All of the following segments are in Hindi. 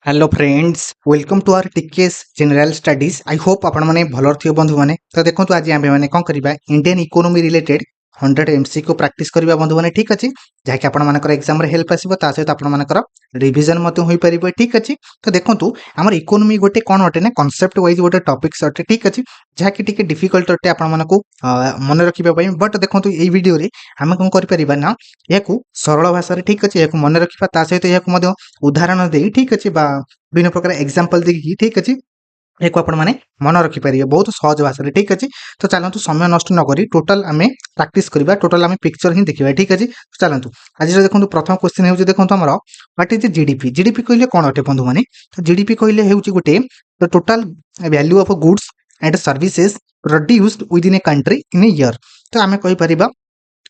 Hello friends, welcome to our TKS general studies. I hope आपण माने भलर थियो बंधु माने। तो देखंतु आज आमे माने कोन करबा Indian economy related 100 MCQ practice करबा बंधु माने। ठीक अछि, जाके आपण मानकर एग्जाम रे हेल्प आसीबो, ता सहित आपण मानकर रिवीजन मते होई परिबो। ठीक अछि, तो देखंतु हमर इकोनॉमी गोटे कोन हटे ना कांसेप्ट वाइज गोटे टॉपिक्स हटे। ठीक अछि, जाके टिके डिफिकल्ट हटे आपण मानको मन रखिबा पई। बट देखंतु एई वीडियो रे हमें कोन करि परिबा ना याकू सरल भाषा रे ठीक अछि याकू मन रखिबा, ता सहित याकू मते उदाहरण देई ठीक अछि बा विभिन्न प्रकार एग्जांपल देखिए। ठीक अच्छे एक आपण मैंने मन रखिपारे बहुत सहज भाषा। ठीक अच्छे, तो चलतु समय नष्ट न करी टोटाल आम प्रैक्टिस करबा, टोटाल आम पिक्चर ही देखा। ठीक अच्छे, चलतु आज देखो प्रथम क्वेश्चन हो देखो आम व्हाट इज जीडीपी। जीडीपी कहले कौन अटे बंधु मैंने? तो जीडीपी कहले गोटे the total value of goods and services produced within a country in a year. तो आम कहीपर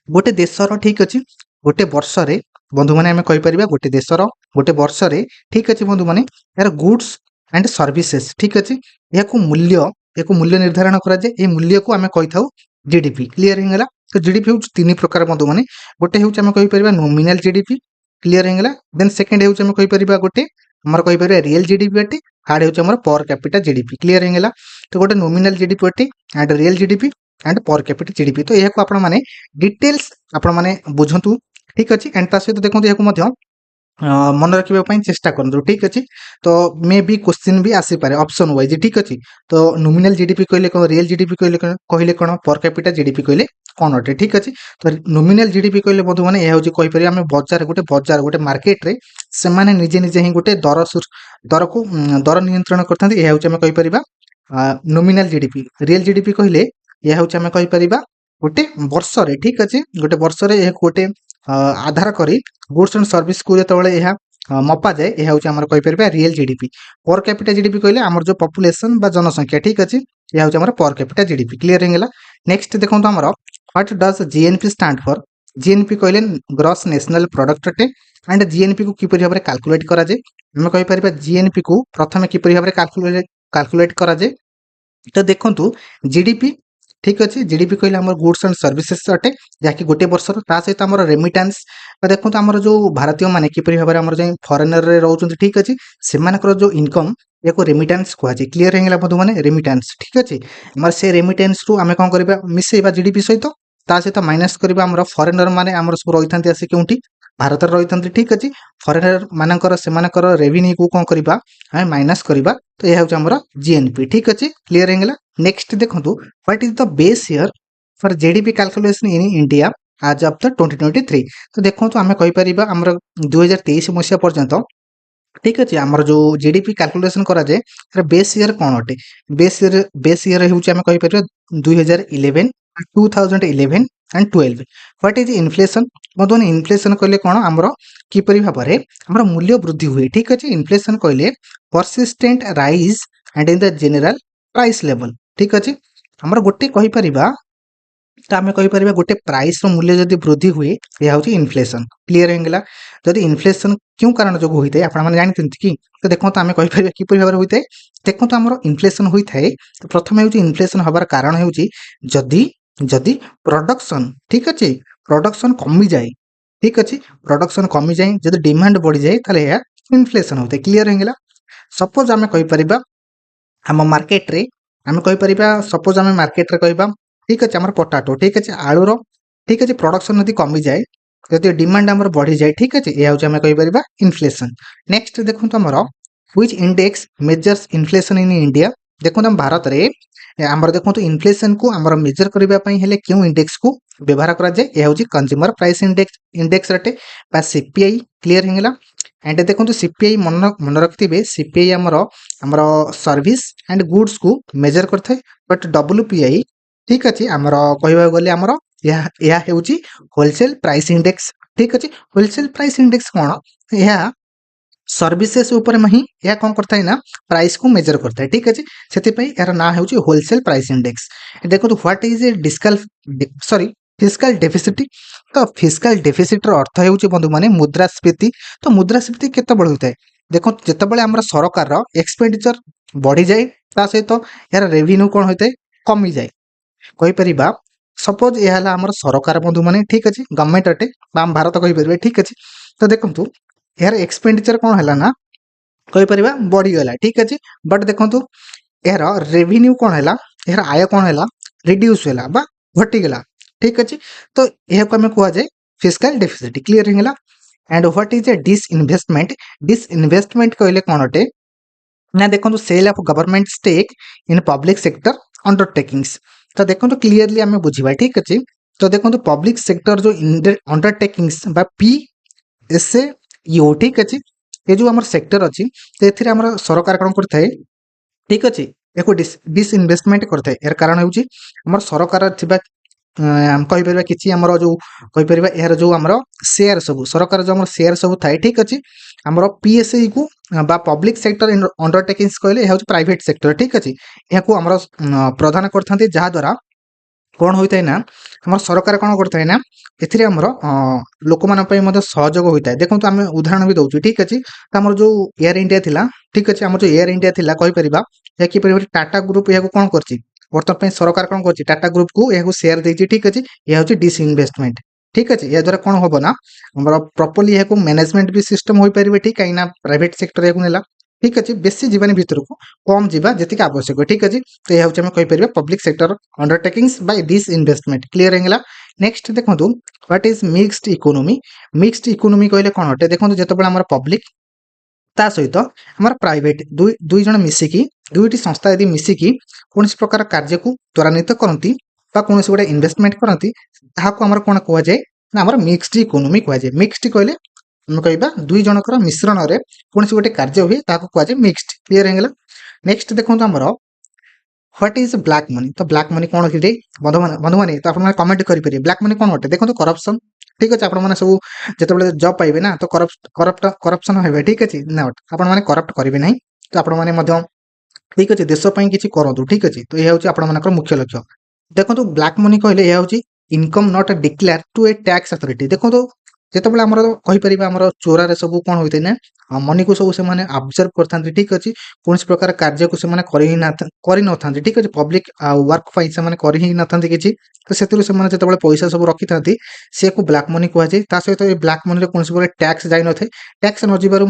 गोटे देशर ठीक अच्छे गोटे वर्ष रे बंधु मैंने आम कहीपर गोटे देशर गोटे वर्ष रे ठीक अच्छे बंधु मैंने यार गुड्स एंड सर्विसेज ठीक अच्छे या मूल्य निर्धारण कराए। ये मूल्य को आम कही था जीडीपी। क्लीयर होगा? तो जीडीपी हूँ तीन प्रकार बंधु मैंने। गोटे हूँ आम कहीपर नॉमिनल जीडीपी। क्लीयर होगा? देन सेकेंड हूँ आम कहीपर गोटे आमर कहीपर रियल जीडीपी अटे। थर्ड हूँ आमर पर कैपिटा जीडीपी। क्लीयर होगा? तो गोटे नॉमिनल जीडीपी अटे एंड रियल जीडीपी एंड पर कैपिटा जीडीपी। तो यह आपण मैंने डिटेल्स आपण मैंने बुझंतु। ठीक अच्छे, एंड सहित देखो यह मन रखा चेष्टा करूँ। ठीक अच्छे, तो मे बी क्वेश्चन भी आसीपे ऑप्शन वाइज। ठीक अच्छे, तो नॉमिनल जीडीपी कहले कौन, रियल जीडीपी कहले कौन, पर कैपिटा जीडीपी कहले कौन अटे। ठीक अच्छे, तो नॉमिनल जीडीपी कहले बंधु मैंने यह हूँ कहीपर आम बजार गोटे मार्केट रे से माने निजे निजे ही गोटे दर को दर नियंत्रण करते। यह हूँ आम कहीपर नॉमिनल जीडीपी। रियल जीडीपी कहले यह हूँ आम कहीपर गोटे वर्ष रे ठीक अच्छे गोटे वर्ष रे गोटे आधार करी गुड्स एंड सर्विस को जो मपा जाए यह हूँ आम कहीपर real GDP. Per capita GDP कहले आमर जो पॉपुलेशन बा जनसंख्या ठीक अच्छे यह हूँ आम पर कैपिटा जीडीपी। क्लियर होगा? नेक्स्ट देखो आमर what does GNP stand for. GNP कहले ग्रॉस नेशनल प्रोडक्ट अटे। एंड जीएनपी को किपर भाव में कैलकुलेट कराए आम कहीपर जीएनपी को प्रथम किपर भाव में कैलकुलेट कराए। तो देखो जीडीपी ठीक अच्छे जीडीपी कहले आम गुड्स एंड सर्विसेज अटे जहाँकि गोटे वर्ष सहित आम रेमिटान्स देखो आम जो भारतीय माने किपर भाव में जो फरेनर रे रोचंती ठीक अच्छे से जो इनकम या रेमिटान्स कहुए। क्लीयर होगा बंधु मैंने? रेमिटान्स ठीक अच्छे आम से रेमिटान्स रु आम कौन करवा मिसेबा जीडीपी सहित सहित माइनस करवा आम फरेनर माने आम सब रही था आसी क्योंकि भारत रही था। ठीक अच्छे फरेनर मानकर से रेवेन्यू को कौन करवा आम माइनस करवा। तो यह हूँ आमर जीएनपी। ठीक अच्छे क्लीयर होगा? नेक्स्ट देखो what is the base year for GDP calculation in India आज ऑफ द 2023। तो देखो आम कहीपर आम 2023 मसीहा पर्यंत ठीक अच्छे आमर जो जीडीपी कैलकुलेशन कराए बेस ईयर कौन अटे? बेस ईयर हूँ आम कहीपर 2011 2011 एंड 12। व्हाट इज इन्फ्लेशन बंधु? इन्फ्लेशन कहले कौन आमर किपरि भाव में आमर मूल्य वृद्धि हुए। ठीक अच्छे इन्फ्लेशन कहले persistent rise and in the general price level. ठीक अच्छे आमर गोटे कहीपर तो आम कहीपर गोटे प्राइस मूल्य जदि वृद्धि हुए यह हूँ इन्फ्लेशन। क्लीयर होगा? जदि इन्फ्लेशन क्यों कारण जो होता है आप जानते कि? तो देखो आम कहीपर किपर भाव में होता है। देखो तो आमर इन्फ्लेशन होता है तो प्रथम हूँ इन्फ्लेशन हबार कारण हूँ जदि जदि प्रोडक्शन ठीक अच्छे प्रोडक्शन कमी जाए। ठीक अच्छे प्रोडक्शन कमी जाए जदि डिमांड बढ़ी जाए ताले यह इन्फ्लेशन होता है। क्लीयर होगा? सपोज आम कहीपर आम मार्केट रे आम कहीपर सपोज आम मार्केट रे कहबा ठीक अच्छे आमर पोटाटो ठीक अच्छे आलूर ठीक अच्छे प्रोडक्शन यदि कमी जाए जदि डिमांड आमर बढ़ी जाए ठीक अच्छे यह हूँ आम कहीपर इन्फ्लेशन। नेक्स्ट देखो आमर which index measures inflation in India. देखो आम भारत रे आमर देखो इन्फ्लेशन को आमर मेजर करने हेले क्यों इंडेक्स को व्यवहार कराए यह हूँ कंज्यूमर प्राइस इंडेक्स रटे बा सीपीआई। क्लीयर होगा? एंड देखो सीपीआई मन रखिथे सीपीआई आमर आमर सर्विस एंड गुड्स को मेजर करथे। बट डब्ल्यूपीआई ठीक अच्छे आमर कह गले आमर यह हूँ होलसेल प्राइस इंडेक्स। ठीक अच्छे होलसेल प्राइस इंडेक्स कौन यह सर्विसेस ऊपर में ही यह कौन करता है ना प्राइस को मेजर करता है। ठीक अच्छे से यार ना हूँ होलसेल प्राइस इंडेक्स। देखो व्हाट इज ए डिस्कल सॉरी फिस्कल डेफिसिट। तो फिस्कल डेफिसिट अर्थ हो बंधु माने मुद्रास्फीति। तो मुद्रास्फीति केते बड़ होता है? देखो जितेबाला आमर सरकार एक्सपेंडिचर बढ़ी जाए ता सहित यार रेवेन्यू कौन होता है कमी जाए। कहीपर सपोज यह आमर सरकार बंधु माने ठीक अच्छे गवर्नमेंट अटे आम भारत कहीपर ठीक अच्छे। तो देखो यार एक्सपेंडिचर कौन है ना कहि परिबा बढ़ीगला ठीक अछि बट देखंतु यार रेवेन्यू कौन है यार आय कौन है रिड्यूस है बा घटीगला ठीक अच्छे तो यह आम कह जाए फिस्काल डेफिसिट क्लीयर होगा and what is a disinvestment कहले कौन अटे ना देखो sale of government stake in public sector undertakings तो देखो क्लीयरली आम बुझा ठीक अच्छे तो देखो पब्लिक सेक्टर जो अंडरटेकिंग्स बा पी एस ए यू ठीक अच्छे ये जो आम सेक्टर अच्छी तो ये सरकार कौन करता है ठीक अच्छे या डिसइनभेस्टमेंट करता है यार कारण हूँ आम सरकार कहीपर कि आमर जो कहीपर यार जो आम सेयार सब सरकार जो आम सेयार सब थाए ठीक अच्छे आमर पीएसई को बा पब्लिक सेक्टर अंडरटेकिंग्स कहले यह प्राइवेट सेक्टर ठीक अच्छे यहाँ आमर प्रदान करते जहाद्वारा कौन होता है ना आम सरकार कौन करता है ना एमर लोक मान सहयोग होता है देखो आम उदाहरण भी दौर ठीक अच्छे तो आम जो एयर इंडिया थिला ठीक अच्छे आम जो एयर इंडिया थिला कहीपर या कि टाटा ग्रुप यहाँ कौन कर बर्तमान सरकार कौन कर टाटा ग्रुप को यह सेयार देती ठीक अच्छे यह हूँ डिसइनभेस्टमेंट ठीक अच्छे या द्वारा कौन हम ना आम प्रॉपर्ली यहाँ मैनेजमेंट भी सिस्टम हो पारे ठीक कहीं प्राइवेट सेक्टर यहाँ नेला ठीक अच्छे बेसी जीवानी भितर को कम जीवा जी आवश्यक ठीक अच्छे तो यह हूँ कहीपर public sector undertakings by disinvestment clear होगा नेक्स्ट देखो व्हाट इज मिक्स्ड इकोनॉमी कहले कौन अटे देखो जो आम पब्लिक ता सहित आम प्राइवेट दुई जन मिसिकी दुईटी संस्था यदि मिसिकी कौन प्रकार कार्य को त्वरान्वित करती कौन गोटे इन्वेस्टमेंट करती आम कौन कह जाए ना आम मिक्सड इकोनॉमी कह जाए मिक्सड कहले आम कह दुई जनकर मिश्रण में कौन गोटे कार्य हुए कह जाए मिक्सड क्लीयर होगा नेक्स्ट देखो आमर व्हाट इज ब्लैक मनी तो ब्लैक मनी कौन कि बंधु मैंने तो आप कमेंट करेंगे ब्लैक मनी कौन अटे देखो करप्शन ठीक अच्छे आपने सब जो जब पाइबे ना तो करप्शन हे ठीक अच्छे नट आपने करप्ट करेंगे ना तो आपने ठीक अच्छे देशपाई किसी करूँ ठीक अच्छे तो यह हूँ आप मुख्य लक्ष्य देखो ब्लैक मनी कहले यह हूँ income not declare to a tax authority देखो जितेबाला आमर कहीपर आमर चोरार सब कौन होता है ना मनी को सब से ऑब्जर्व करते ठीक अच्छे कौन प्रकार कार्य को कर न ठीक अच्छे पब्लिक वर्क से कर ही न कि तो से जो पैसा सब रखी था सी को ब्लैक मनी कह जाए सहित ये ब्लैक मनी कौन टैक्स जाई न थे टैक्स न जीवर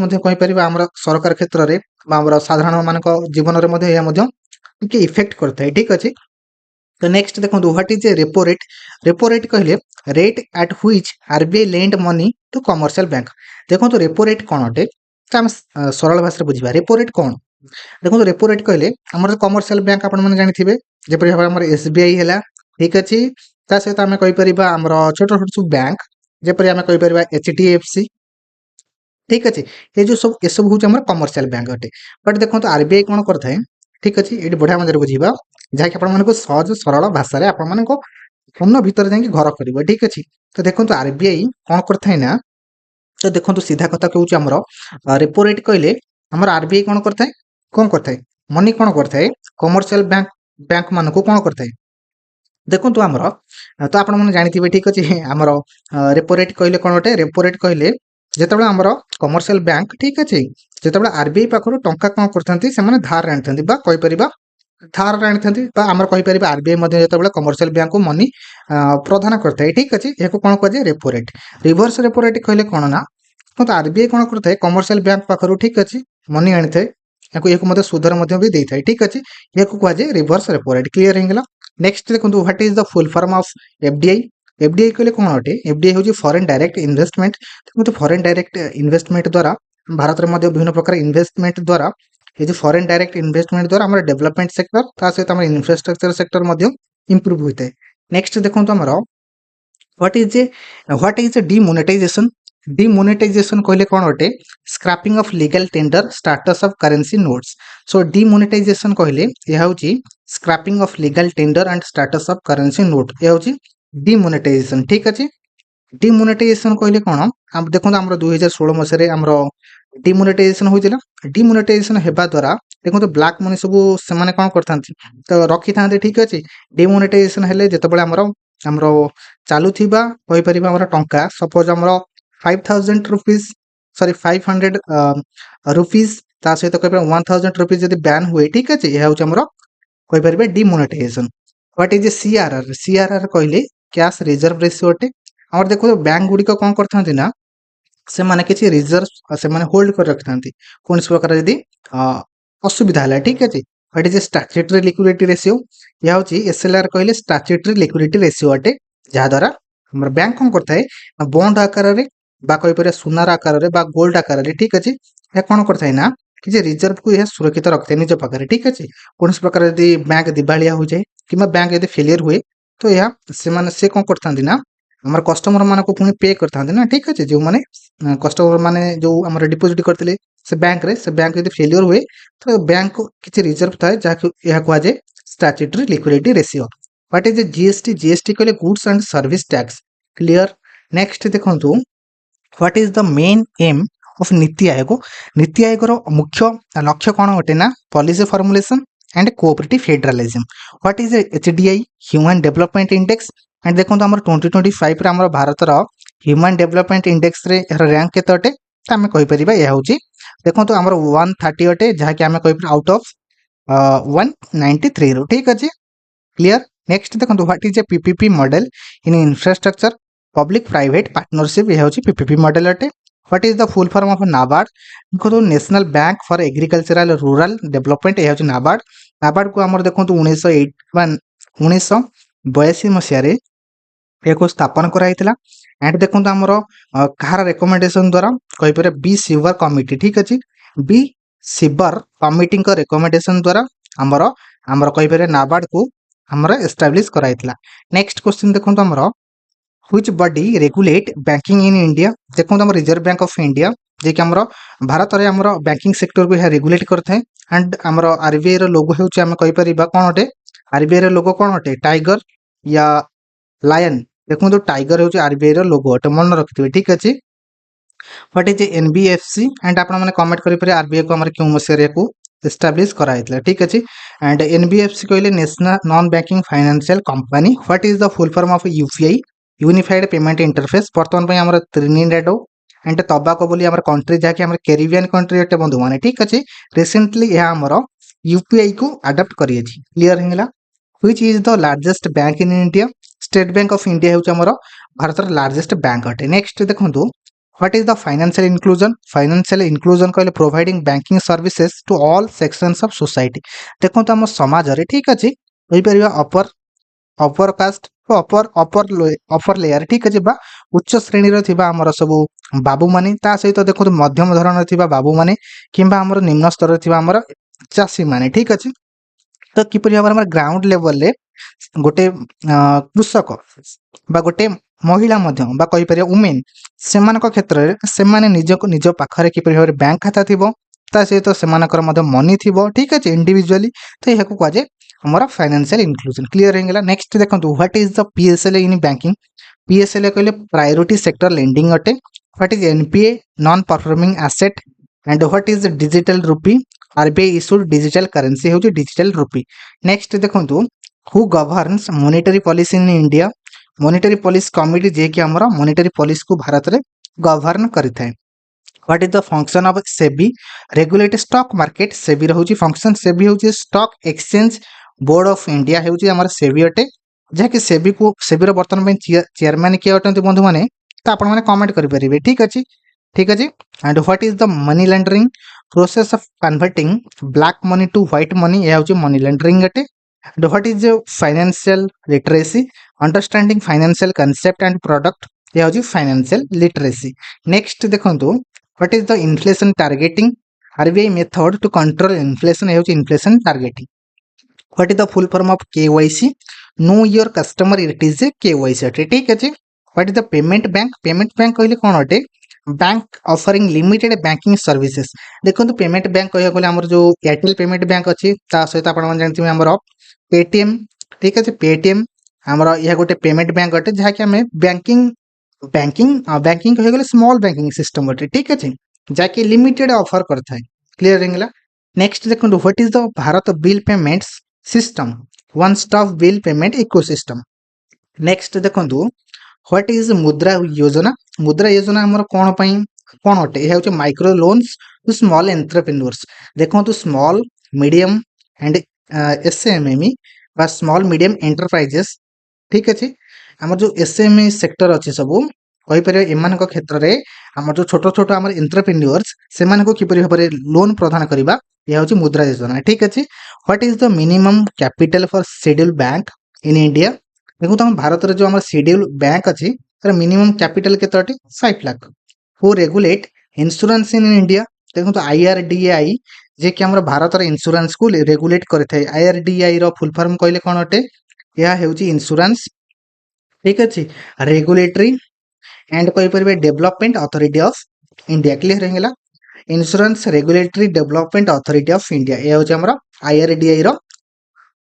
आम सरकार क्षेत्र में आम साधारण मान जीवन में इफेक्ट करता है ठीक अच्छे तो नेक्स्ट देखो what is a repo rate कहले rate at which RBI lend money to commercial bank देखो रेपो रेट कौन अटे तो आम सरल भाषा बुझा रेपो रेट कौन देखो रेपो रेट कहले आम कमर्शियल बैंक आपने जानी जपरी भाव आम एसबीआई है ठीक अच्छे सहित आम कहीपर आम छोट छोट सब बैंक जपरी आम कहीपर एचडीएफसी ठीक अच्छे ये जो सब ये सब हूँ कमर्शियल बैंक अटे बट देखो आरबीआई कौन करता है ठीक अच्छे ये बढ़िया मजा बुझा जहाँकि आप सहज सरल भाषा आपण फोन भितर जाकि घर कर ठीक अच्छे तो देखो आरबीआई कौन करता है ना तो देखो सीधा कथा कहूँ आमर रेपो रेट कहले आमर आरबीआई कौन करता है मनी कौन करता है कमर्शियल बैंक मान को कौन करता है देखो आमर तो आप जानी ठीक अच्छे आमर रेपो रेट कहले कौन अटे रेपो रेट कहले जिते आमर कमर्शियल बैंक ठीक अच्छे जिते आरबीआई पाखर टंका कौन करते हैं धार आनी कहीपर धार आनी आम कहीपर आरबीआई जो कमर्शियल बैंक को मनी प्रदान करता है ठीक अच्छे यह कौन कह repo rate reverse repo rate कहले कौन ना तो आरबीआई कौन करता है कमर्शियल बैंक पाखर ठीक अच्छे मनी आनी था या सुधर भी देता है ठीक अच्छे यह कह जाए रिवर्स रेपो रेट क्लीयर होगा नेक्स्ट देखो what is the full form of FDI FDI कहले कौन अटे एफडीआई हूँ फॉरेन डायरेक्ट इन्वेस्टमेंट तो फॉरेन डायरेक्ट इन्वेस्टमेंट द्वारा भारत में विभिन्न प्रकार इन्वेस्टमेंट द्वारा ये जो फॉरेन डायरेक्ट इन्वेस्टमेंट द्वारा हमारे डेवलपमेंट सेक्टर सहित हमारे इंफ्रास्ट्रक्चर सेक्टर इंप्रूव होता है नेक्स्ट देखो आमर व्हाट इज ए डिमोनेटाइजेशन कहले कौन अटे scrapping of legal tender status of currency notes so demonetisation कहले यह हूँ scrapping of legal tender and status of currency note यह हूँ डिमोनेटाइजेशन ठीक अच्छे डिमोनेटाइजेशन कहले कौन आप देखो आम 2016 मसीह आम डिमोनेटाइजेशन होता डिमोनेटाइजेशन होगा द्वारा देखो तो ब्लैक मनी सब से कौन करता तो रखी था ठीक अच्छे डिमोनेटाइजेशन हेले जितेबाला आमर चलुवा कहीपर आम टंका सपोज आम 5000 रुपीज सॉरी 500 रुपीज सहित कह 1000 रुपीज जब बैन हुए ठीक अच्छे यह हूँ आम कहीपर डिमोनेटाइजेशन व्हाट इज सीआरआर कहले कैश रिजर्व रेशियो अटे और देखो बैंक गुड़िक कौन करते ना ସେମାନେ କିଛି ରିଜର୍ଭ ସେମାନେ ହୋଲ୍ଡ କରି ରଖିଥାନ୍ତି କୌଣସି ପ୍ରକାର ଯଦି ଅସୁବିଧା ହେଲା ଠିକ୍ ଅଛି। What is a statutory liquidity ratio? ଏହା ହେଉଛି ଏସ୍ଏଲ୍ଆର୍ କହିଲେ ଷ୍ଟାଚ୍ୟୁଟରୀ ଲିକ୍ୱିଡିଟି ରେସିଓ ଅଟେ, ଯାହାଦ୍ୱାରା ଆମର ବ୍ୟାଙ୍କ କ'ଣ କରିଥାଏ ନା ବଣ୍ଡ ଆକାରରେ ବା କହିପାରିବା ସୁନାର ଆକାରରେ ବା ଗୋଲ୍ଡ ଆକାରରେ ଠିକ୍ ଅଛି, ଏହା କ'ଣ କରିଥାଏ ନା କିଛି ରିଜର୍ଭକୁ ଏହା ସୁରକ୍ଷିତ ରଖିଥାଏ ନିଜ ପାଖରେ ଠିକ୍ ଅଛି। କୌଣସି ପ୍ରକାର ଯଦି ବ୍ୟାଙ୍କ ଦିବାଳିଆ ହୋଇଯାଏ କିମ୍ବା ବ୍ୟାଙ୍କ ଯଦି ଫେଲିୟର ହୁଏ ତ ଏହା ସେ କ'ଣ କରିଥାନ୍ତି ନା ଆମର କଷ୍ଟମର ମାନଙ୍କୁ ପୁଣି ପେ କରିଥାନ୍ତି ନା ଠିକ୍ ଅଛି। ଯେଉଁମାନେ କଷ୍ଟମର ମାନେ ଯେଉଁ ଆମର ଡିପୋଜିଟ୍ କରିଥିଲେ ସେ ବ୍ୟାଙ୍କରେ, ସେ ବ୍ୟାଙ୍କ ଯଦି ଫେଲିୟର ହୁଏ ତ ବ୍ୟାଙ୍କ କିଛି ରିଜର୍ଭ ଥାଏ ଯାହାକୁ ଏହା କୁହାଯାଏ statutory liquidity ratio. What is a GST? GST କହିଲେ goods and service tax. Clear. Next ଦେଖନ୍ତୁ what is the main aim of NITI Aayog? NITI ଆୟୋଗର ମୁଖ୍ୟ ଲକ୍ଷ୍ୟ କ'ଣ ଅଟେ ନା policy formulation and cooperative federalism. What is HDI? Human development index. And ଦେଖନ୍ତୁ ଆମର 2025ରେ ଆମର ଭାରତର ହ୍ୟୁମାନ୍ ଡେଭଲପମେଣ୍ଟ ଇଣ୍ଡେକ୍ସରେ ଏହାର ର୍ୟାଙ୍କ କେତେ ଅଟେ? ତ ଆମେ କହିପାରିବା ଏହା ହେଉଛି ଦେଖନ୍ତୁ ଆମର 130 ଅଟେ, ଯାହାକି ଆମେ କହିପାରିବା ଆଉଟ୍ ଅଫ୍ 193 ଠିକ୍ ଅଛି। କ୍ଲିୟର। ନେକ୍ସଟ ଦେଖନ୍ତୁ what is A PPP model in infrastructure public private partnership? ଏହା ହେଉଛି PPP ମଡେଲ ଅଟେ। What is the full form of NABARD? ଦେଖନ୍ତୁ ନ୍ୟାସନାଲ ବ୍ୟାଙ୍କ ଫର ଏଗ୍ରିକଲଚରାଲ ରୁରାଲ ଡେଭଲପମେଣ୍ଟ, ଏହା ହେଉଛି ନାବାର୍ଡ। ନାବାର୍ଡକୁ ଆମର ଦେଖନ୍ତୁ 1982 ମସିହାରେ ଏହାକୁ ସ୍ଥାପନ କରାଯାଇଥିଲା। ଆଣ୍ଡ ଦେଖନ୍ତୁ ଆମର କାହାର ରେକମେଣ୍ଡେସନ ଦ୍ୱାରା କହିପାରିବା ବି ସିବର କମିଟି ଠିକ୍ ଅଛି। ବି ସିବର କମିଟିଙ୍କ ରେକମେଣ୍ଡେସନ ଦ୍ୱାରା ଆମର ଆମର କହିପାରିବା ନାବାର୍ଡକୁ ଆମର ଏଷ୍ଟାବ୍ଲିଶ କରାଯାଇଥିଲା। ନେକ୍ସଟ କ୍ୱେଶ୍ଚିନ୍ ଦେଖନ୍ତୁ ଆମର which body regulate banking in India? ଦେଖନ୍ତୁ ଆମର ରିଜର୍ଭ ବ୍ୟାଙ୍କ ଅଫ୍ ଇଣ୍ଡିଆ ଯିଏକି ଆମର ଭାରତରେ ଆମର ବ୍ୟାଙ୍କିଂ ସେକ୍ଟରକୁ ଏହା ରେଗୁଲେଟ୍ କରିଥାଏ। ଆଣ୍ଡ ଆମର RBI ର ଲୋଗୋ ହେଉଛି ଆମେ କହିପାରିବା କ'ଣ ଅଟେ? RBI ର ଲୋଗୋ କ'ଣ ଅଟେ? ଟାଇଗର ୟା ଲାୟନ? ଦେଖନ୍ତୁ ଟାଇଗର ହେଉଛି RBI ର ଲୋଗୋ ଅଟେ, ମନେ ରଖିଥିବେ ଠିକ୍ ଅଛି। What is NBFC? ଆଣ୍ଡ ଆପଣମାନେ କମେଣ୍ଟ କରିପାରିବେ RBI କୁ ଆମର କେଉଁ ମସିହାରେ ୟାକୁ ଏଷ୍ଟାବ୍ଲିଶ କରାଯାଇଥିଲା ଠିକ୍ ଅଛି। ଆଣ୍ଡ NBFC କହିଲେ national non banking financial company. What is the full form of UPI? Unified payment interface. ବର୍ତ୍ତମାନ ପାଇଁ ଆମର ତ୍ରିନିଡାଡୋ ଆଣ୍ଡ ଟବାକୋ ବୋଲି ଆମର କଣ୍ଟ୍ରି, ଯାହାକି ଆମର କ୍ୟାରିବିଆନ୍ କଣ୍ଟ୍ରି ଅଟେ ବନ୍ଧୁମାନେ ଠିକ୍ ଅଛି। ରିସେଣ୍ଟଲି ଏହା ଆମର UPI କୁ ଆଡପ୍ଟ କରିଅଛି। କ୍ଲିୟର ହେଇଗଲା। Which is the largest bank in India? State Bank of India ହେଉଛି ଆମର ଭାରତର ଲାର୍ଜେଷ୍ଟ ବ୍ୟାଙ୍କ ଅଟେ। ନେକ୍ସଟ ଦେଖନ୍ତୁ what is the financial inclusion? Financial inclusion କହିଲେ providing banking services to all sections of society. ଦେଖନ୍ତୁ ଆମ ସମାଜରେ ଠିକ୍ ଅଛି କହିପାରିବା ଅପର କାଷ୍ଟ ଅପର ଲେୟାର ଠିକ୍ ଅଛି ବା ଉଚ୍ଚ ଶ୍ରେଣୀର ଥିବା ଆମର ସବୁ ବାବୁମାନେ, ତା ସହିତ ଦେଖନ୍ତୁ ମଧ୍ୟମ ଧରଣର ଥିବା ବାବୁମାନେ କିମ୍ବା ଆମର ନିମ୍ନ ସ୍ତରରେ ଥିବା ଆମର ଚାଷୀମାନେ ଠିକ୍ ଅଛି। ତ କିପରି ଭାବରେ ଆମର ଗ୍ରାଉଣ୍ଡ ଲେଭେଲରେ ଗୋଟେ କୃଷକ ବା ଗୋଟେ ମହିଳା ମଧ୍ୟ ବା କହିପାରିବା ଓମେନ୍, ସେମାନଙ୍କ କ୍ଷେତ୍ରରେ ସେମାନେ ନିଜକୁ ନିଜ ପାଖରେ କିପରି ଭାବରେ ବ୍ୟାଙ୍କ ଖାତା ଥିବ, ତା ସହିତ ସେମାନଙ୍କର ମଧ୍ୟ ମନି ଥିବ ଠିକ୍ ଅଛି ଇଣ୍ଡିଭିଜୁଆଲି, ତ ଏହାକୁ କୁହାଯାଏ ଆମର ଫାଇନାନ୍ସିଆଲ ଇନକ୍ଲୁଜନ। କ୍ଲିୟର ହେଇଗଲା। ନେକ୍ସଟ ଦେଖନ୍ତୁ what is the PSLA in banking? PSLA କହିଲେ ପ୍ରାୟୋରିଟି ସେକ୍ଟର ଲେଣ୍ଡିଂ ଅଟେ। What is NPA? Non performing asset. And what is digital rupee? RBI issued digital currency ହେଉଛି ଡିଜିଟାଲ ରୁପି। ନେକ୍ସଟ ଦେଖନ୍ତୁ who governs monetary policy in India? Monetary policy committee, ଯିଏକି ଆମର ମନିଟାରୀ ପଲିସିକୁ ଭାରତରେ ଗଭର୍ଣ୍ଣ କରିଥାଏ। What is the function of SEBI? Regulate stock market. ସେବିର ହେଉଛି ଫଙ୍କସନ୍। ସେବି ହେଉଛି stock exchange board of India ହେଉଛି ଆମର ସେବି ଅଟେ, ଯାହାକି ସେବିର ବର୍ତ୍ତମାନ ପାଇଁ ଚେୟାରମ୍ୟାନ୍ କିଏ ଅଟନ୍ତି ବନ୍ଧୁମାନେ? ତ ଆପଣମାନେ କମେଣ୍ଟ କରିପାରିବେ ଠିକ୍ ଅଛି। And what is the money laundering? Process of converting black money to white money, ଏହା ହେଉଛି ମନି ଲଣ୍ଡରିଂ ଅଟେ। And what is financial literacy? Understanding financial concept and product, ଏହା ହେଉଛି ଫାଇନାନ୍ସିଆଲ ଲିଟରେସି। ନେକ୍ସଟ ଦେଖନ୍ତୁ what is the inflation targeting? RBI method to control inflation, ଏହା ହେଉଛି inflation targeting. What is the full form of KYC? Know your customer, it is a KYC ଅଟେ ଠିକ୍ ଅଛି। What is the payment bank? Payment bank କହିଲେ କ'ଣ ଅଟେ? Bank offering limited banking services. ଦେଖନ୍ତୁ ପେମେଣ୍ଟ ବ୍ୟାଙ୍କ କହିବାକୁ ଗଲେ ଆମର ଯେଉଁ ଏୟାରଟେଲ୍ ପେମେଣ୍ଟ ବ୍ୟାଙ୍କ ଅଛି, ତା ସହିତ ଆପଣମାନେ ଜାଣିଥିବେ ଆମର ପେଟିଏମ୍ ଠିକ୍ ଅଛି। ପେଟିଏମ୍ ଆମର ଏହା ଗୋଟେ ପେମେଣ୍ଟ ବ୍ୟାଙ୍କ ଅଟେ, ଯାହାକି ଆମେ ବ୍ୟାଙ୍କିଂ କହିବାକୁ ଗଲେ ସ୍ମଲ୍ ବ୍ୟାଙ୍କିଂ ସିଷ୍ଟମ ଅଟେ ଠିକ୍ ଅଛି, ଯାହାକି ଲିମିଟେଡ୍ ଅଫର କରିଥାଏ। କ୍ଲିୟର ହେଇଗଲା। ନେକ୍ସଟ ଦେଖନ୍ତୁ what is the Bharat bill payments system? One stop bill payment ecosystem. Next ଦେଖନ୍ତୁ ହ୍ୱାଟ୍ ଇଜ୍ ମୁଦ୍ରା ଯୋଜନା? ମୁଦ୍ରା ଯୋଜନା ଆମର କ'ଣ ପାଇଁ କ'ଣ ଅଟେ? ଏହା ହେଉଛି ମାଇକ୍ରୋ ଲୋନ୍ସ ଟୁ ସ୍ମଲ୍ ଏଣ୍ଟରପ୍ରେନ୍ୟୁର୍ସ। ଦେଖନ୍ତୁ ସ୍ମଲ୍ ମିଡ଼ିୟମ୍ ଆଣ୍ଡ SMME ବା ସ୍ମଲ୍ ମିଡ଼ିୟମ୍ ଏଣ୍ଟରପ୍ରାଇଜେସ୍ ଠିକ୍ ଅଛି। ଆମର ଯେଉଁ SME ସେକ୍ଟର ଅଛି ସବୁ कहि परिबे एमानक क्षेत्र रे हमर जो छोट छोट हमर एंटरप्रेन्योर्स से मानको किपरि भाबरे लोन प्रदान करिबा या होची मुद्रा योजना ठीक अछि। What is the minimum capital for schedule bank in India? देखो तो हम भारत रे जो हमर शेड्यूल बैंक अछि तर मिनिमम कैपिटल केते अटे 5 lakh. Who regulate insurance in India? देखो तो आईआरडीएआई जे कि हमर भारत रे इंश्योरेंस को रेगुलेट करथाय। आईआरडीएआई रो फुल फॉर्म कहले कोन अटे? या हेउची इंश्योरेंस ठीक अछि रेगुलेटरी एंड कहि परिबे development authority of India. Clear हेगला insurance regulatory development authority of India ए होची हमर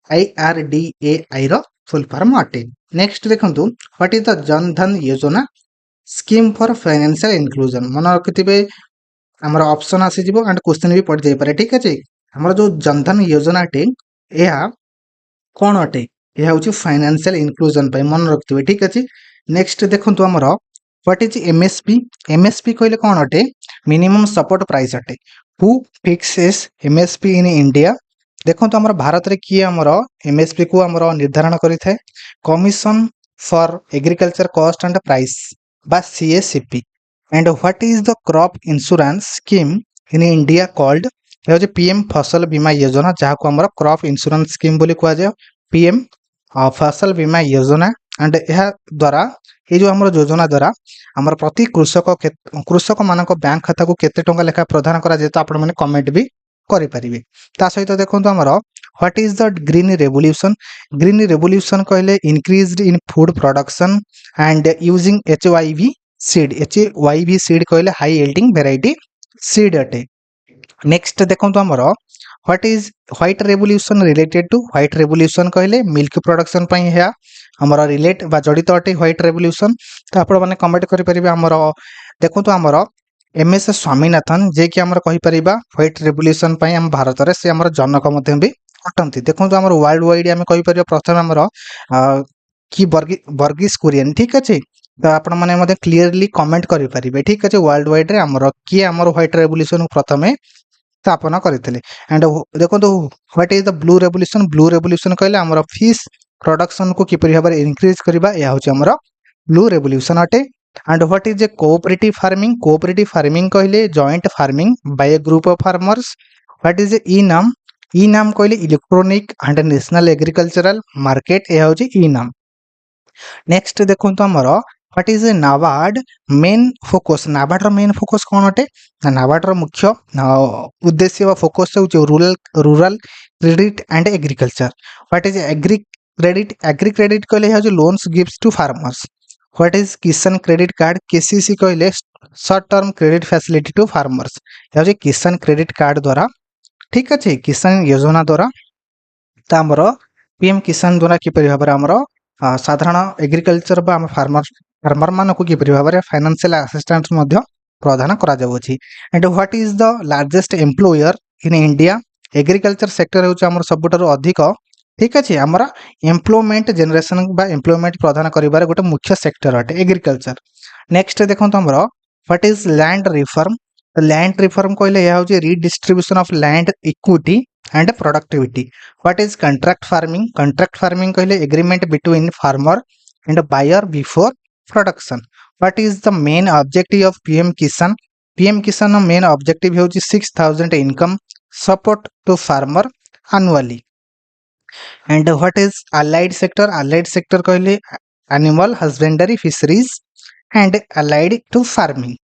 आईआरडीएआई रो फुल फॉर्म अटे। नेक्स्ट देखंतु what is the Jan Dhan योजना स्कीम फॉर फाइनेंशियल इंक्लूजन? मन रखिथिबे हमर ऑप्शन आसी जिवो एंड क्वेश्चन भी पड़ जाई पारे ठीक अछि। हमर जो जन धन योजना टे एहा कोन अटे? यह होची फाइनेंशियल इंक्लूजन पे मन रखथिबे ठीक अछि। नेक्स्ट देखंतु हमर व्हाट इज एमएसपी? एमएसपी कहले कोन अटे? मिनिमम सपोर्ट प्राइस अटे। Who fixes MSP in India? देखंतु हमर भारत रे की हमर एमएसपी को हमर निर्धारण करिथाय commission for agriculture cost and price बा CSCP. And what is the crop insurance scheme in India called? यह जो पीएम फसल बीमा योजना जहाँ को हमर क्रॉप इंश्योरेंस स्कीम बोली कुआ जाय पीएम फसल बीमा योजना। एंड यह द्वारा ये जो हमर योजना द्वारा हमर प्रति कृषक मानक बैंक खाता को केते टंका लेखा प्रदान करा जेतो आपण माने कमेंट भी करि परिबे। ता सहित देखंतु हमर what is the green revolution? Green revolution कहले increased in food production and using HYV seed. HYV seed कहले हाई यील्डिंग वेराइटी सीड अटे। नेक्स्ट देखंतु हमर what is white revolution related to? White revolution कहले मिल्क प्रोडक्शन पई है हमर रिलेट बा जड़ित अटे व्हाइट रेवोल्यूशन। तो आपण माने कमेंट करि परिबे। हमर देखंतु हमर एमएस स्वामीनाथन जे कि हमर कहि परिबा व्हाइट रेवोल्यूशन पई हम भारत रे से हमर जनक मध्ये भी अटंती। देखंतु हमर वर्ल्ड वाइड हम कहि परिबा प्रथम हमर की वर्गीस कुरियन ठीक अछि। तो आपण माने मध्ये क्लियरली कमेंट करि परिबे ठीक अछि। वर्ल्ड वाइड रे हमर की हमर व्हाइट रेवोल्यूशन प्रथमे स्थापना करथिले। एंड देखंतु what is the blue revolution? Blue revolution कहले हमर फिश प्रोडक्शन को किपरि भाबरे इंक्रीज करबा या होची हमर ब्लू रेवोल्यूशन अटे। And what is a cooperative farming? Cooperative farming कहले joint farming by a group of farmers. What is e NAM? E NAM कहले electronic and national agricultural market ए होची ई नाम। नेक्स्ट देखंतु हमर what is a NABARD main focus? NABARD रो मेन फोकस कोन अटे? नाबार्ड रो मुख्य उद्देश्य व फोकस होची rural credit and agriculture. What is agri credit? Agree credit कहले है जो loans gives to farmers. What is Kisan credit card? KCC कहले short term credit facility to farmers. या जो किसान क्रेडिट कार्ड द्वारा ठीक अछि किसान योजना द्वारा ता हमर पीएम किसान द्वारा किपरि भाबरे हमर साधारण एग्रीकल्चर बा फार्मर मानको किपरि भाबरे फाइनेंशियल असिस्टेंस मध्ये प्रदान करा जाउछि। And what is the largest employer in India? Agriculture sector होछि हमर सबुठारु अधिक ठीक अछि हमर एम्प्लॉयमेंट जनरेशन बा एम्प्लॉयमेंट प्रदान करिबार गोटे मुख्य सेक्टर अटे एग्रीकल्चर। नेक्स्ट देखंतु हमर what is land reform? Land reform कहले या होछि redistribution of land equity and productivity. What is contract farming? Contract farming कहले agreement between farmer and buyer before production. What is the main objective of PM Kisan? PM Kisan नो मेन ऑब्जेक्टिव होछि 6000 income support to farmer annually. And what is allied sector? Allied sector कहले animal husbandry fisheries and allied to farming.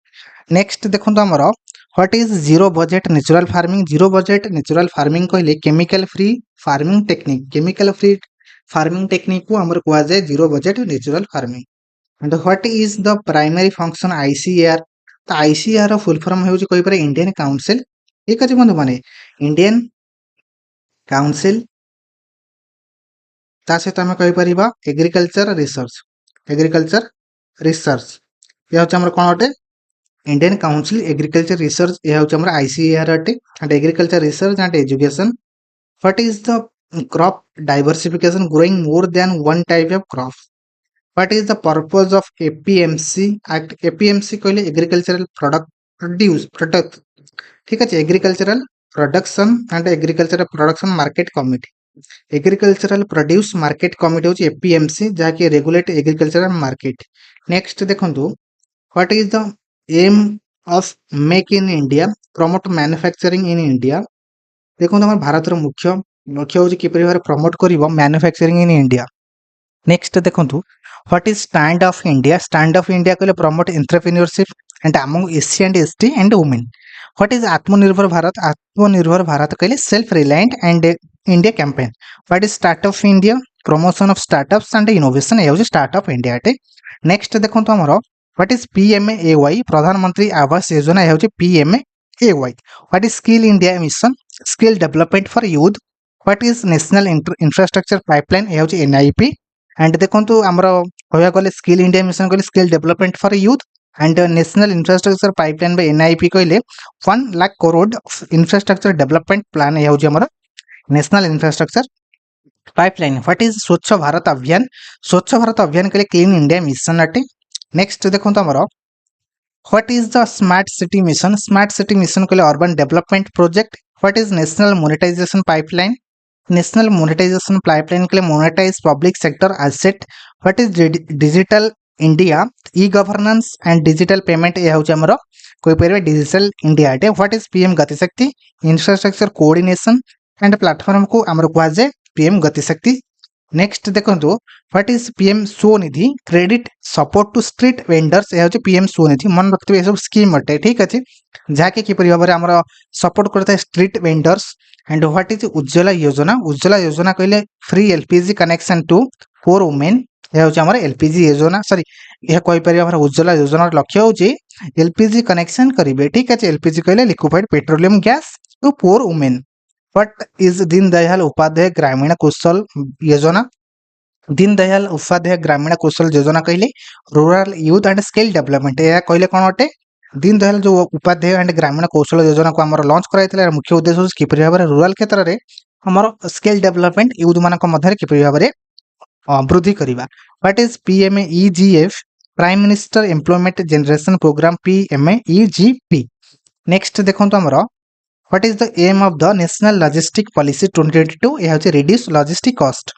Next देखंतु हमर what is zero budget natural farming? Zero budget natural farming कहले chemical free farming technique. Chemical free farming technique को हमर कुआ जाय zero budget natural farming. And what is the primary function ICAR? तो आईसीएआर रो फुल फॉर्म होछि कहि पारे इंडियन काउंसिल ठीक अछि बंधु माने इंडियन काउंसिल ता सहित आम कहीपर एग्रीकल्चर रिसर्च। एग्रीकल्चर रिसर्च यह होछि हमर कोन अटे इंडियन काउंसिल एग्रीकल्चर रिसर्च यह होछि हमर आईसीएआर अटे। And agriculture research and education what is the crop diversification growing more than one type of crop? What is the purpose of APMC act? APMC कहले एग्रीकल्चरल प्रोडक्ट ठीक अछि agricultural production and agricultural production market committee. Agricultural produce market committee होछि एपीएमसी जहा कि रेगुलेट एग्रीकल्चरल मार्केट। नेक्स्ट देखंतु what is the aim of make in India promote manufacturing in India देखो आम भारत मुख्य लक्ष्य हूँ किपर भाव प्रमोट कर मैन्युफैक्चरिंग इन इंडिया नेक्स्ट देखो what is stand of India कहले promote entrepreneurship and among SC and ST and women what is Atmanirbhar Bharat कहले self reliant and India campaign what is startup India promotion of startups and innovation ये स्टार्टअप इंडिया अटे नेक्स्ट देखो आमर what is PMAY Pradhan Mantri Awas Yojana ये PMAY what is skill India mission skill development for youth what is national infrastructure pipeline ये एनआईपी एंड देखो आमर कह गले स्किल इंडिया मिशन कहले skill development for youth and national infrastructure pipeline by NIP कहले 1,00,000 करोड़ इंफ्रास्ट्रक्चर डेवलपमेंट प्लान ये हमारा national infrastructure pipeline what is Swachh Bharat Abhiyan कहले क्लीन इंडिया मिशन अटे नेक्स्ट देखो आमर what is the smart city mission कहले urban development project what is national monetization pipeline कहले monetize public sector asset what is digital India e governance and digital payment ये हूँ आमर कहीपर डिजिटल इंडिया अटे what is PM Gatishakti infrastructure coordination and platform को आमर कहुए पीएम गतिशक्ति नेक्स्ट देखो what is PM Svanidhi credit support to street vendors ये पीएम स्वनिधि मन रखते ये सब स्कीम अटे ठीक अच्छे जहाँकि किपर भाव में आम सपोर्ट करता है street vendors and what is Ujjwala Yojana कहले free LPG connection to 4 women यह हूँ आम एलपीजी योजना सॉरी यह कहीपर आम उज्ज्वला योजनार लक्ष्य हूँ एलपीजी कनेक्शन करेंगे ठीक अच्छे एलपीजी कहले liquefied petroleum gas to 4 women what is Deendayal Upadhyaya Grameen Kaushal Yojana Deendayal Upadhyaya Grameen Kaushal Yojana कहले rural youth and skill development यह कहले कौन अटे दीनदयाल जो उपाध्याय एंड ग्रामीण कौशल योजना को आम लॉन्च कराई मुख्य उद्देश्य हूँ किपर भाव में रूरल क्षेत्र में आमर स्किल डेवलपमेंट यूथ मान मध्य किपर भाव में वृद्धि करवा what is PMAEGF prime minister employment generation program PMAEGP next देखो आमर what is the aim of the national logistic policy 2022 यह हूँ reduce logistic cost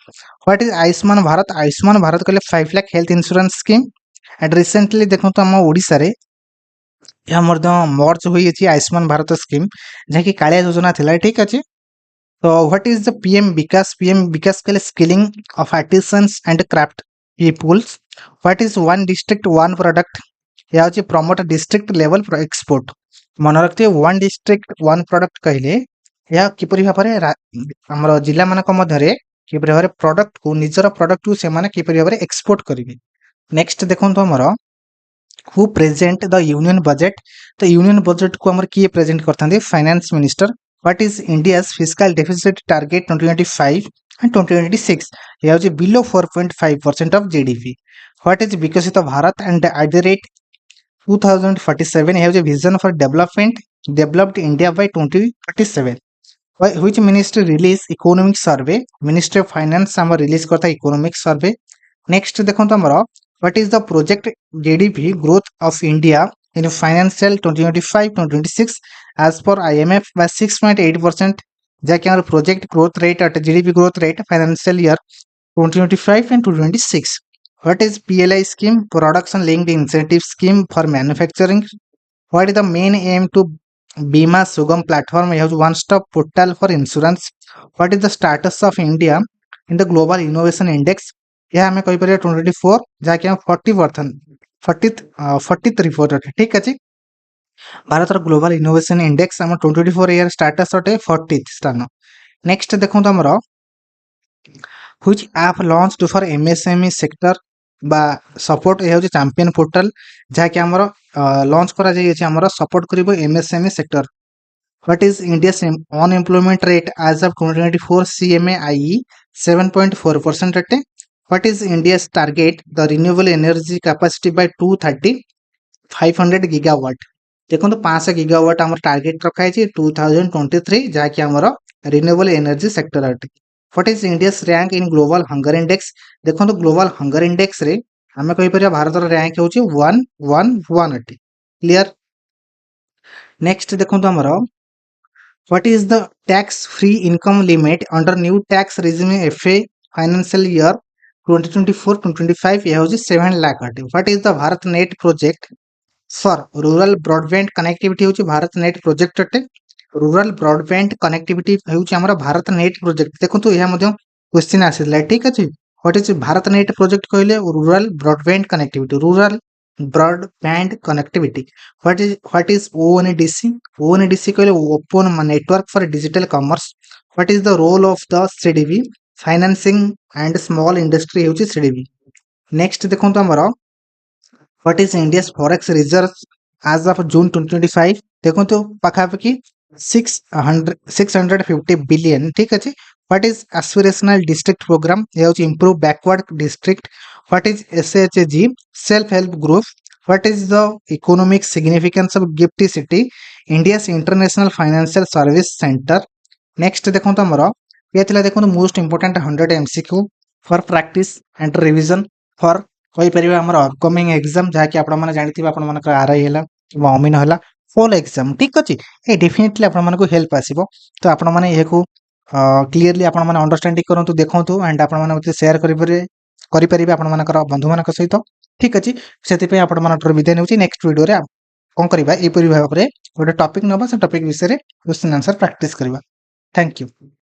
what is Ayushman Bharat कहले 5 lakh health insurance scheme and recently देखो आम ओडिशा रे यह मर्ज होती आयुष्मान भारत स्कीम जहाँकि कालिया योजना थिला ठीक अच्छे तो what is the PM Vikas कहले skilling of artisans and craft peoples what is one district one product यह हूँ प्रमोट डिस्ट्रिक्ट लेवल एक्सपोर्ट मन रखते वन डिस्ट्रिक्ट वन प्रोडक्ट कहले यह किपर भाव में आम जिला मान मध्य किपर भाव प्रोडक्ट को निजर प्रोडक्ट को से किपर भाव में एक्सपोर्ट करेंगे नेक्स्ट देखो आमर who present the union budget को आमर किए प्रेजेंट करते finance minister what is India's fiscal deficit target 2025 and 2026 यह हूँ below 4.5% of GDP what is Viksit Bharat and at the rate 2047 यह vision for developed India by 2047 which ministry release economic survey ministry of finance आम रिलीज करता इकोनॉमिक सर्वे नेक्स्ट देखो आमर what is the project GDP growth of India in financial 2025-2026 as per IMF by 6.8% जहाँकि आम प्रोजेक्ट ग्रोथ रेट अटे GDP growth rate financial year 2025 and 2026 What is PLI scheme? Production Linked Incentive Scheme for Manufacturing. What is the main aim to Bima Sugam platform? We have one-stop portal for insurance. What is the status of India in the Global Innovation Index? यह हमें कही पर 2024 जहाँकि हम 40th रिपोर्ट अटे ठीक अच्छे भारत ग्लोबल इनोवेशन इंडेक्स आम 2024 ईयर स्टाटस अटे 40th स्थान नेक्स्ट देखो आमर which app launched for MSME sector बा सपोर्ट यह हूँ चैंपियन पोर्टल जहाँकि आमर लॉन्च करा सपोर्ट करिवो MSME sector what is India unemployment rate as of 2024 CMAIE 7.4% अटे what is India target the renewable energy capacity by 2030 500 gigawatt देखो 500 गीगावाट आम टारगेट रखाई 2023 जहाँकि आमर रिन्यूएबल एनर्जी सेक्टर अटे what is India's rank in global hunger index देखो ग्लोबल हंगर इंडेक्स रे आम कहीपर भारत रैंक हूँ 111 अटे क्लियर नेक्स्ट देखो आमर what is the tax free income limit under new tax regime FA financial year 2024-2025 यह हूँ 7 लाख अटे what is the Bharat Net project for rural broadband connectivity होची भारत नेट प्रोजेक्ट अटे। रूरल ब्रॉडबैंड कनेक्टिविटी होची हमर भारत नेट प्रोजेक्ट। देखंतु एहा मध्ये क्वेश्चन आसिला, ठीक अछि। What is Bharat Net project कहले rural broadband connectivity, rural broadband connectivity. What is ONDC, ONDC कहले open network for digital commerce. What is the role of the CDB, financing and small industry होची सीडीबी। नेक्स्ट देखंतु हमर What is India's forex reserves as of June 2025? देखो तो पाखापाखि 650 बिलियन, ठीक अच्छे। What is aspirational district program? ये होची improve backward district. What is SHG, self help group? What is the economic significance of Gifty City, India's international financial service center? Next देखो आमर ये देखो most important 100 MCQ for practice and revision for कहीपर आमर अपकमिंग एग्जाम जहाँकि आपने जानते आप आरआई है कि अमीन है फॉल एग्जाम, ठीक अच्छे। ये डेफिनेटली आपको हेल्प आसो। तो आपने यह क्लीयरली आपने अंडरस्टैंडिंग करूँ, देखूँ एंड आपने सेयार करेंगे आपर बंधु मान सहित, ठीक अच्छे। से आप विदाय नौ नेक्स्ट वीडियो कौन करवा यहपरी भाव में गोटे टॉपिक नवा से टॉपिक विषय क्वेश्चन आंसर प्रैक्टिस करवा। Thank you.